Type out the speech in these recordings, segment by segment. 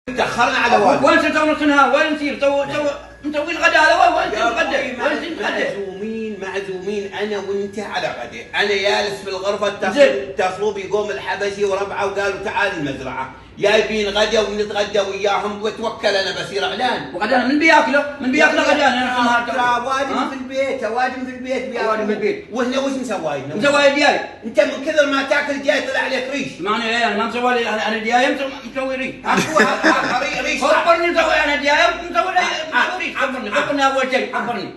تأخرنا على والد. وين تو نص نهار؟ وين نسير؟ تو مسوين غدا على وين نتغدى؟ وين نتغدى؟ معزومين انا وانت على غدا، انا جالس في الغرفه اتصلوا بيقوم الحبشي وربعه وقالوا تعال المزرعه، جايبين غدا ونتغدى وياهم وتوكل انا بصير اعلان. وغدا من بياكله؟ من بياكله غدا انا ترى وادم في البيت، وادم في البيت وادم في البيت. وهنا وش مسواينا؟ مسواي دياي. انت من كثر ما تاكل دياي طلع عليك ريش. معني ايه انا ما مسوي لي انا دياي مسوي ريش. ريش. خبرني مسوي انا دياي مسوي ريش. خبرني اول شيء خبرني.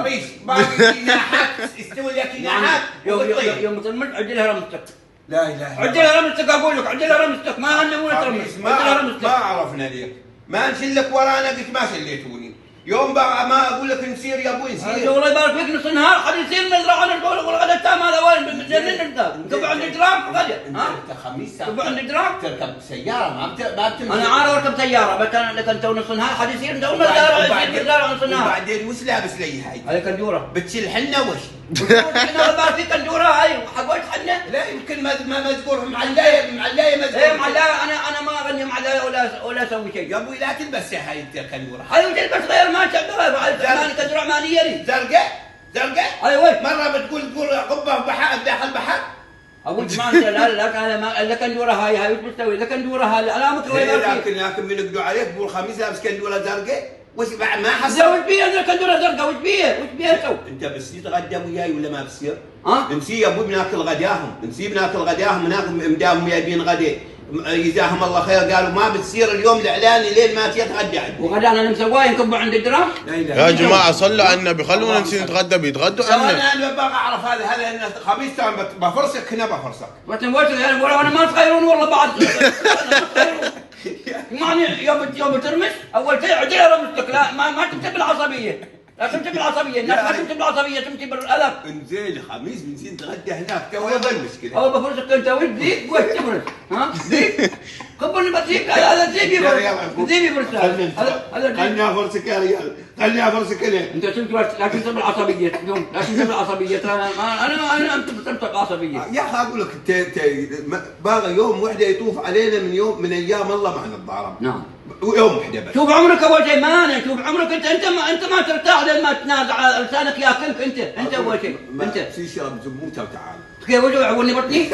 ريش باقي جناحات استوي لك جناحات. يوم ترمس عجلها رمستك. لا اله الا الله. عجلها رمستك اقول لك عجلها رمستك ما هنمونا ترمس. ما عرفنا ليك، ما نشلك ورانا قلت ما شليتوني. يوم بقى ما اقول لك نسير يا ابوي نسير. الله يبارك فيك نص نهار حد يصير مزرعه نقول والغدا تام هذا وين بنجنن انت نكب عند دراك غدا انت خميس نكب عند دراك تركب سياره ما بتمشي. انا عارف اركب سياره بس انا لكن تو نص نهار حد يصير تو مزرعه نص نهار. وبعدين وش لابس لي هاي؟ هاي كندوره بتشيل حنه وش؟ الله يبارك فيك كندوره هاي حق وش حنه؟ لا يمكن ما مذكور معلايه مذكور. ايه معلايه انا ما اغني معلايه ولا اسوي شيء. يا ابوي لا تلبس هاي الكندوره. هاي تلبس غير ما تعبها كندوره مانيه زرقاء ايوه مره تقول قبه بحر داخل بحر. اقول ما انت لا انا ما لك كندوره هاي وش بتسوي؟ لك كندوره هاي انا مكروه لكن من يقدوا عليك تقول خميس لابس كندوره زرقاء وش بعد ما حصل؟ وش بيه انا كندوره زرقاء وش بيه اسوي؟ انت بتصير تغدى وياي ولا ما بتصير؟ ها؟ نسي يا ابوي بناكل غداهم هناك مداهم جايبين غدا جزاهم الله خير قالوا ما بتصير اليوم الاعلاني لين ما تتغدى عندي. وغدا انا مسواي نكب عند الدرام. يا جماعه صلوا على النبي خلونا نسير نتغدى بيتغدوا عنا. انا ببغى اعرف هذا خميس بفرسك هنا بفرسك. وانا ما تغيرون والله بعد. معني يوم ترمس اول شيء عجله رمستك لا ما تمشي بالعصبيه. لا تمشي بالعصبيه، الناس ما تمشي بالعصبيه تمشي بالالف. انزين خميس بنزين نتغدى هناك تو وين المشكله؟ اول بفرسك انت وش ذيك وش تفرس؟ ها؟ ذيك؟ خبرني بذيك هذا ذيك يفرس. ذيك يفرس هذا خلني افرسك يا رجال، خلني افرسك انا. انت لا تمشي بالعصبيه اليوم، لا تمشي بالعصبيه انا انت بتمسك بالعصبيه. يا اخي اقول لك باغي يوم وحده يطوف علينا من ايام الله ما نتضارب. نعم. يوم وحده بس. شوف عمرك اول شيء شوف عمرك انت ما ترتاح لما تنازع على لسانك ياكلك انت اول شيء انت. تشرب زموته وتعال. كيف وجهه يعورني بطني؟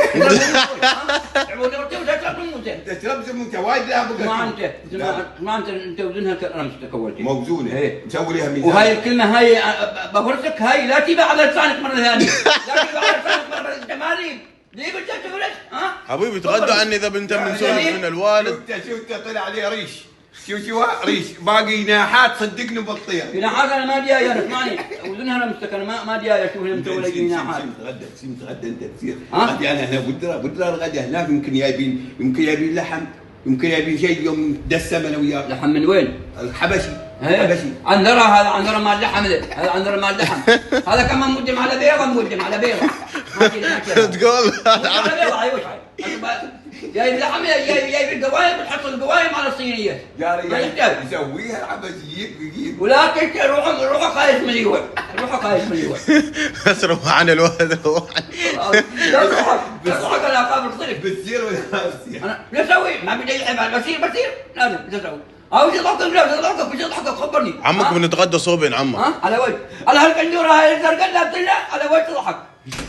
يعورني بطني وتشرب زموته. تشرب زموته وايد لا بقى. ما انت وزنها رمستك اول شيء. موزونه. ايه. نسوي لها ميزان. وهاي الكلمه هاي بفرسك هاي لا تجيبها على لسانك مره ثانيه. لا تجيبها على لسانك مره انت ما ليه بدك تفرس؟ ها؟ حبيبي تغدوا عني اذا بنت من سولف من الوالد. شفت طلع عليه ريش. شو ريش باقي جناحات صدقني بطير. جناحات انا ما دياي انا اسمعني وزنها رمستك انا ما دياي اشوف لهم تسوي جناحات. نتغدى انت تصير. غدي انا هنا بدرا الغدا هناك يمكن جايبين لحم يمكن جايبين شيء يوم دسم انا وياه. لحم من وين؟ الحبشي. عنذرة هذا عنذرة مال اللحم هذا عنذرة مال اللحم هذا كمان مقدم على بيضة مقدم على بيضة. تقول على بيضة ايوه جايب لحم جايب القوايم بتحط القوايم على الصينية. يا رجال يسويها الحبشي يجيب ولكن روحه خايف من اليوم روحه خايف من اليوم. بس روح عن الوالد روح بس روحك انا قابل صرف. بتصير ولا ما بتصير؟ انا بسوي ما بدي يلعب بصير لازم بسوي. او يضحكك خبرني. عمك بنتغدى صوبين عمك. على وجه على هالقندوره هاي الزرقاء لا بطلع على وجه تضحك.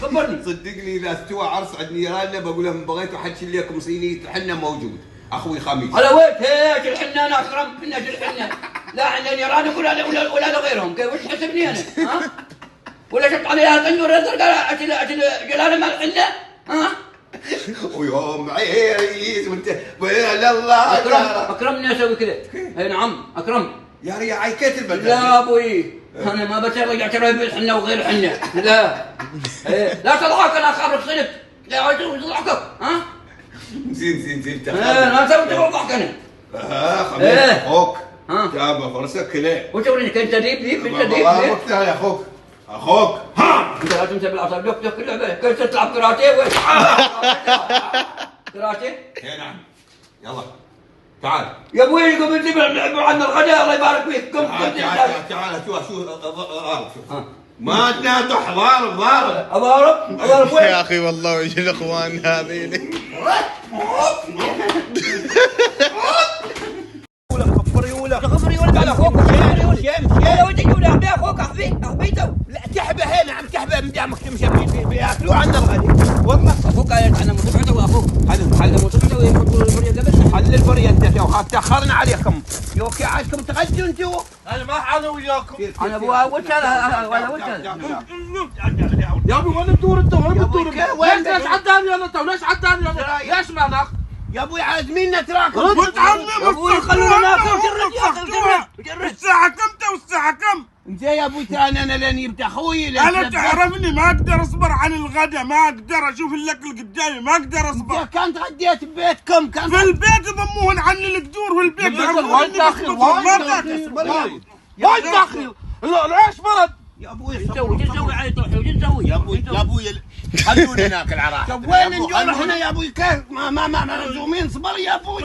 خبرني. صدقني اذا استوى عرس عند نيراننا بقول لهم بغيتوا حد شيل لكم صينيه حنا موجود اخوي خميس. على وجه هيك الحنا انا اكرم منا الحنا لا عندنا نيران ولا لغيرهم كيف وش تحسبني انا؟ ها؟ ولا شفت عليها القندوره الزرقاء اجل جلاله مال الحنا؟ ها؟ ويوم عيس وانت ويا الله اكرمني اسوي كذا. اي نعم اكرم. يا ريال عيكت البلد. لا ابوي انا ما بسوي اعتراف بالحنه وغير حنه لا. لا تضحك انا خابر صنف لا تضحكك ها؟ زين ما سويت ضحك انا. خميس اخوك جاب فرسك كذا. وتوريني كنت ديب انت ديب يا اخوك ها انت لا تنسى بالاعصاب دك اللعبه كيف تلعب كراتيه وين؟ كراتيه؟ اي نعم يلا تعال يا ابوي قبل تبع عندنا الغداء الله يبارك فيك قم تعال شو ما تناطح ضارب اضارب وين؟ يا اخي والله وجه الاخوان هذين بيتو لا تحبه هنا عم تحبه من دامك تمشي بياكلوا عنا الغدي والله. ابوك قال انا مطبعته واخوك حل مطبعته ويحطوا البريه قبل حل البريه انت وخاف تاخرنا عليكم. يوكي عادكم تغدوا انتوا. انا ما حانا وياكم. انا ابوها ولا يا ابوي وين تدور انت وين تدور؟ وين ليش عداني انا تو؟ ليش عداني انا؟ ليش مالك؟ يا ابوي عازميننا تراكم. متعلم ابوي خلونا ناكل جرد الساعة كم والساعة كم؟ انت يا ابوي انا لين يبدا اخوي انا تعرفني ما اقدر اصبر عن الغداء، ما اقدر اشوف الاكل قدامي، ما اقدر اصبر. كان تغديت ببيتكم كان في البيت يضمون عني القدور في البيت. وايد داخل وايد داخل. ليش مرض؟ يا ابوي نسوي علي طوحي وش نسوي؟ يا ابوي خلونا ناكل عراق. وين نجوم احنا يا ابوي؟ كيف ما معزومين صبر يا ابوي.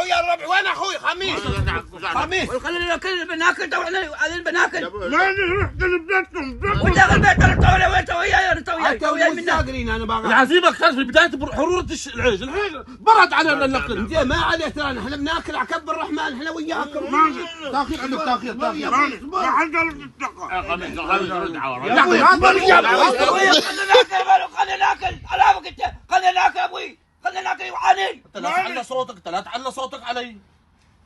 يا الربع وين اخوي خميس خلينا بناكل تو احنا بناكل ماني رحت لبيتكم. وداخل البيت انا وين توياي من ساقرين انا باغي العزيمة كانت في بداية حرورة العيش، الحين برد علينا الاكل. زين ما عليه ترى احنا بناكل عكب الرحمن احنا وياكم. تاخير عندك تاخير ما حد قال تتقى. خلينا ناكل علامك انت خلينا ناكل ابوي خلينا ناكل وعانين. لا تعلى صوتك، لا تعلى صوتك علي.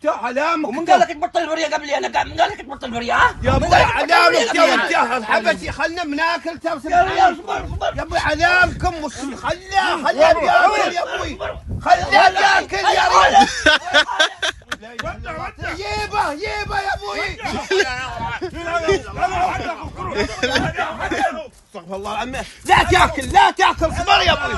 علامك ومن قال لك تبطل البريه قبلي انا من قال لك تبطل البريه ها؟ يا ابوي علامك يا حبشي خلنا بناكل يا اصبر يا ابوي علامكم خلاه بياكل يا ابوي خلاه بياكل يا رجل. جيبه يا ابوي. استغفر الله العظيم. لا تاكل صبر يا ابوي.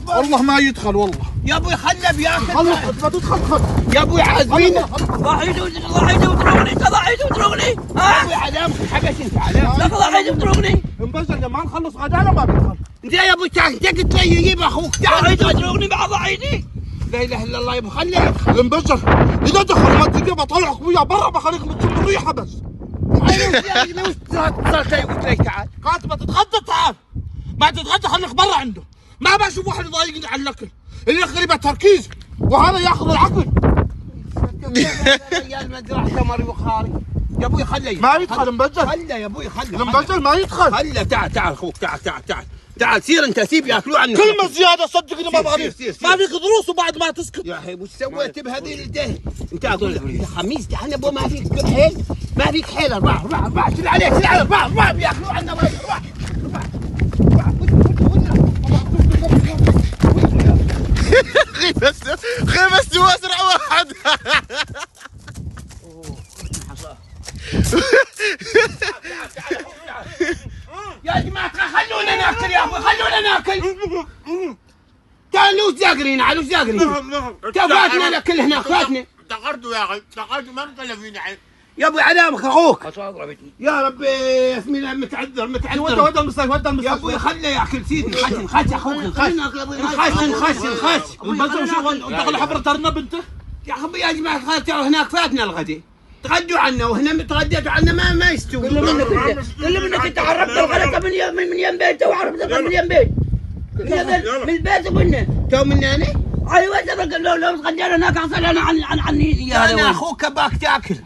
والله ما يدخل والله. يا ابوي خله بياكل. خلص ما تدخل. يا ابوي عازمين. ضحيت وتروغني ها؟ ابوي علامك حبش انت علامك. لا ضحيت وتروغني مبشر لما نخلص غدانا ما بيدخل. انت يا ابوي قلت لي يجيب اخوك ضحيت وتروغني مع ضحيتي. لا اله الا الله يا ابو خليه يدخل. المبشر اذا دخل ما تجي بطلعك وياه برا بخليك تشم الريحه بس. وش قلت لي تعال. كاتبه تتغدى تعال. ما تتغدى خليك برا عنده. ما بشوف واحد يضايقني على الاكل. الاخر يبقى تركيز وهذا ياخذ العقل. يا المزرعه تمر وخاري. يا ابوي خليه ما يدخل مبجل. خله يا ابوي خله. المبجل ما يدخل. خله تعال اخوك تعال سير انت سيب ياكلوا عنك. كلمة زيادة صدقني ما بغني. سير. ما فيك دروس وبعد ما تسكت. يا اخي وش سويت بهذه الدهن؟ انت اقول لك يا خميس تعال ابو ما فيك حيل ما فيك حيل. اربع شيل عليك اربع بياكلوا عنا اربع. بس هو اسرع واحد. يا جماعه خلونا ناكل يا ابوي خلونا ناكل. تعالوا زاقرين على زاقرين. فاتنا الاكل هنا فاتنا. افتقرتوا يا اخي افتقرتوا ما مكلفين عين. يا ابوي علامك اخوك. يا ربي ياسمين متعذر ودى المستشفى يا ابوي خليه ياكل سيدنا خش اخوك نخش. البزر شو دخل حفرة ارنب انت؟ يا اخي يا جماعه ترى هناك فاتنا الغدي. تغدوا عنا وهنا تغديتوا عنا ما يستوي. كل منك انت عرفت الغلطه من يم بيت وعرفتها من يم بيت. من البيت ومنه تو مني انا؟ ايوه لو تغدينا هناك حصل انا عني يا انا اخوك باك تاكل.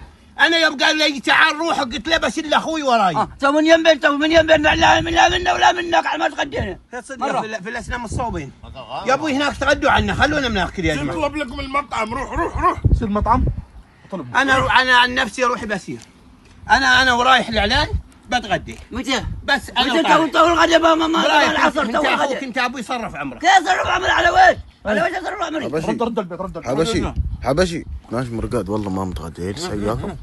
انا يوم قال لي تعال روح قلت له بس الا اخوي وراي. تو من يم بيت لا منا ولا منك على ما تغدينا. في الاسنان الصوبين. يا ابوي هناك تغدوا عنا خلونا بناكل يا جماعه. اطلب لكم المطعم روح سير المطعم. انا عن نفسي اروح بسير. انا ورايح الاعلان بتغدي. متى؟ بس انا متى تو الغداء ما العصر تو الغداء. انت ابوي صرف عمرك. كيف صرف عمري على وين؟ على وين صرف عمري؟ رد البيت حبشي ماشي مرقاد والله ما متغدى لسه وياكم.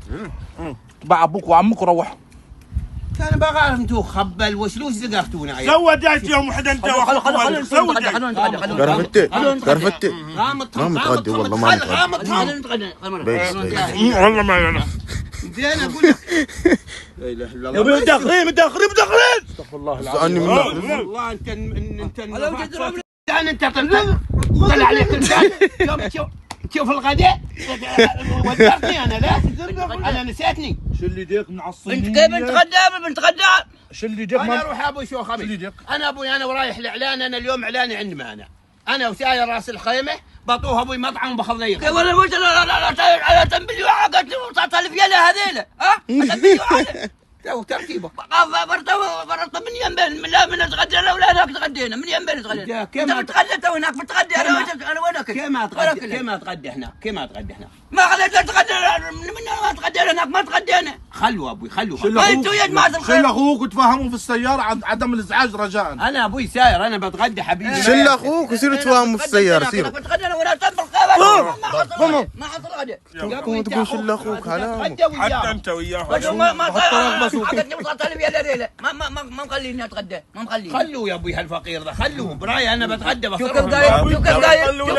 باع ابوك وعمك وروح. انا بغى اعرف انتم خبل وشلوش زقفتونا عيال. سوى دايت يوم واحد انت خلونا سوى قرفتي ما متغدي والله ما متغدي. والله ما انا زين اقول لك لا اله الا الله. متاخرين استغفر الله العظيم. والله انت انت طلع عليك البال يوم تشوف تشوف الغداء وزرتني انا لا انا نسيتني. شو اللي ديك من الصينيه؟ انت كيف بنتغدى؟ شو اللي ديك؟ انا اروح ابوي شو خميس. انا ابوي انا ورايح الاعلان. انا اليوم اعلاني عندما انا وساير راس الخيمه بطوها ابوي مطعم بخليه. ولا قلت لا تنبلي وعقد 9000 يلا هذيله ها؟ تنبلي وعقد تو ترتيبه فرطت من يمين من اتغدى انا ولا هناك تغدينا من يمين تغدينا. انت بتغدى تو هناك بتغدى انا وينك؟ كيف اتغدى هناك؟ ما خليت تتغدى من ما تغدينا هناك ما تغدينا. خلوا ابوي خلوا. انتوا يا جماعه الخير شيل اخوك وتفاهموا في السياره عدم الازعاج رجاء. انا ابوي ساير انا بتغدى حبيبي. شل اخوك وسيروا تفاهموا في السياره سيروا. بتغدى انا ولا تنبل خيبه ما حصل غدا. قوم تقول شل اخوك علام. حتى انت وياه ما عقدني 9000 يا ليله ما مخليني اتغدى ما مخليني. خلوا يا ابوي هالفقير ده خلوه براي انا بتغدى. شوف كيف قايل شوف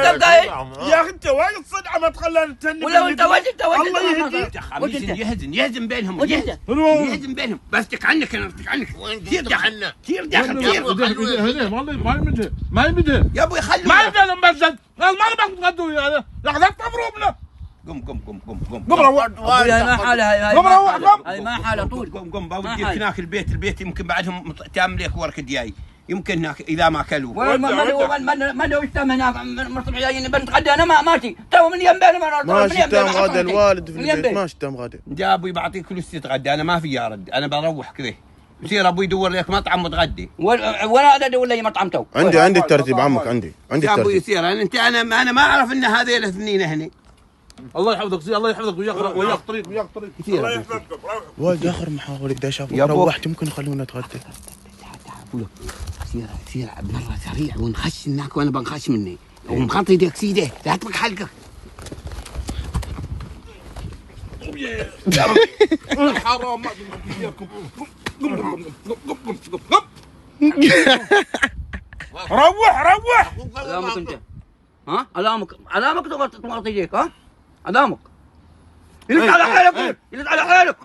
كيف قايل يا اخي انت وين الصدعه ما تخلينا نتني ولا انت وجدت الله يهديك. يهزم بينهم يهزم بينهم. بس تك عنك انا تك عنك. كثير دخلنا كثير دخل ما يمدي يا ابوي خلوا ما يمدي المسجد ما نبغى نتغدوا يا لا تفروا بنا. قم روح هاي ما حالها قم روح قم هاي ما حالها طول قم بوديك هناك البيت يمكن بعدهم تعمل لك ورك دياي يمكن هناك اذا ما كلوا. ما لو اشتم هناك مصطفى جايين بنتغدى انا ما ماشي تو من يمين ما شتم غدا الوالد في البيت ما شتم غدا. يا ابوي بعطيك فلوس تتغدى انا ما في يا رد انا بروح كذا. يصير ابوي يدور لك مطعم وتغدي. ولا ادور لي مطعم تو. عندي الترتيب عمك عندي يا ابوي الترتيب. يصير انا ما اعرف ان هذيل اثنين هني. الله يحفظك زي الله يحفظك وياك طريق كثير الله يحفظكم. والد اخر محاولة بدي اشوف يا أبو. روحت يمكن يخلونا نتغدى. سير مرة سريع ونخش هناك وانا بنخش مني ومخطي ديك سيده لا تطلق حلقك. حرام ما روح علامك انت ها علامك تغطي يديك ها علامك يلد على حالك يلد على حالك.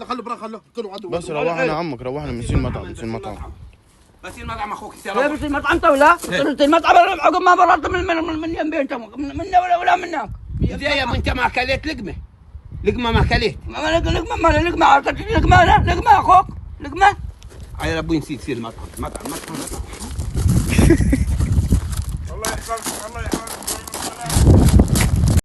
خلوا برا خلوا كلوا عدو. بس روحنا عمك روحنا من سين مطعم بس المطعم اخوك كيف تصير مطعم تو لا؟ المطعم عقب ما بررت من يمين انت منا ولا منك. يا ابو انت ما اكلت لقمه ما اكلت. لقمه اخوك لقمه. يا ابوي نسيت يصير مطعم الله يحفظك الله يحفظك.